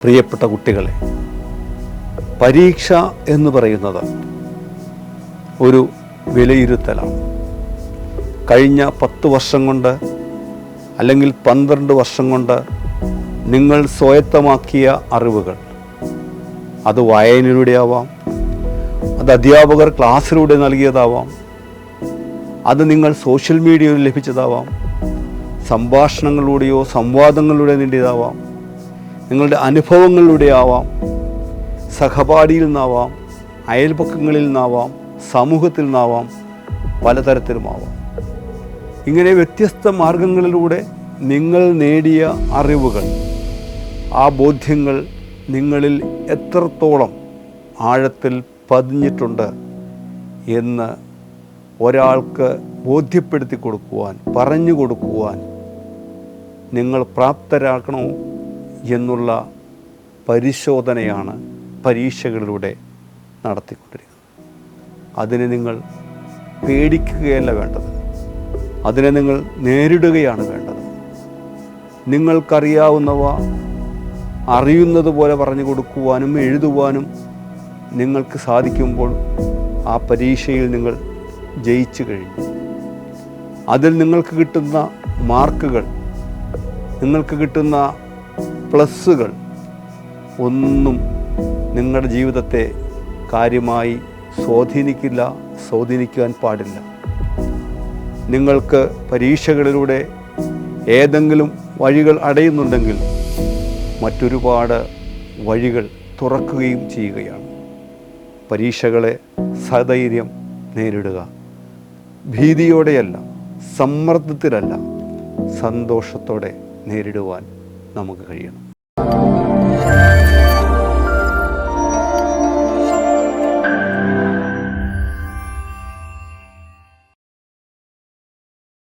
പ്രിയപ്പെട്ട കുട്ടികളെ, പരീക്ഷ എന്ന് പറയുന്നത് ഒരു വിലയിരുത്തലാണ്. കഴിഞ്ഞ 10 വർഷം കൊണ്ട് അല്ലെങ്കിൽ 12 വർഷം കൊണ്ട് നിങ്ങൾ സ്വായത്തമാക്കിയ അറിവുകൾ, അത് വായനയിലൂടെ ആവാം, അത് അധ്യാപകർ ക്ലാസ്സിലൂടെ നൽകിയതാവാം, അത് നിങ്ങൾ സോഷ്യൽ മീഡിയയിൽ ലഭിച്ചതാവാം, സംഭാഷണങ്ങളിലൂടെയോ സംവാദങ്ങളിലൂടെ നേടിയതാവാം, നിങ്ങളുടെ അനുഭവങ്ങളിലൂടെ ആവാം, സഹപാഠിയിൽ നിന്നാവാം, അയൽപക്കങ്ങളിൽ നിന്നാവാം, സമൂഹത്തിൽ നിന്നാവാം, പലതരത്തിലുമാവാം. ഇങ്ങനെ വ്യത്യസ്ത മാർഗങ്ങളിലൂടെ നിങ്ങൾ നേടിയ അറിവുകൾ, ആ ബോധ്യങ്ങൾ നിങ്ങളിൽ എത്രത്തോളം ആഴത്തിൽ പതിഞ്ഞിട്ടുണ്ട് എന്ന് ഒരാൾക്ക് ബോധ്യപ്പെടുത്തി കൊടുക്കുവാൻ, പറഞ്ഞു കൊടുക്കുവാൻ നിങ്ങൾ പ്രാപ്തരാക്കണോ എന്നുള്ള പരിശോധനയാണ് പരീക്ഷകളിലൂടെ നടത്തിക്കൊണ്ടിരിക്കുന്നത്. അതിനെ നിങ്ങൾ പേടിക്കുകയല്ല വേണ്ടത്, അതിനെ നിങ്ങൾ നേരിടുകയാണ് വേണ്ടത്. നിങ്ങൾക്കറിയാവുന്നവ അറിയുന്നത് പോലെ പറഞ്ഞു കൊടുക്കുവാനും എഴുതുവാനും നിങ്ങൾക്ക് സാധിക്കുമ്പോൾ ആ പരീക്ഷയിൽ നിങ്ങൾ ജയിച്ചു കഴിഞ്ഞു. അതിൽ നിങ്ങൾക്ക് കിട്ടുന്ന മാർക്കുകൾ, നിങ്ങൾക്ക് കിട്ടുന്ന പ്ലസ്സുകൾ ഒന്നും നിങ്ങളുടെ ജീവിതത്തെ കാര്യമായി സ്വാധീനിക്കാൻ പാടില്ല. നിങ്ങൾക്ക് പരീക്ഷകളിലൂടെ ഏതെങ്കിലും വഴികൾ അടയുന്നുണ്ടെങ്കിൽ മറ്റൊരുപാട് വഴികൾ തുറക്കുകയും ചെയ്യുകയാണ്. പരീക്ഷകളെ സധൈര്യം നേരിടുക. ഭീതിയോടെയല്ല, സമ്മർദ്ദത്തിലല്ല, സന്തോഷത്തോടെ നേരിടുവാൻ നമുക്ക് കഴിയണം.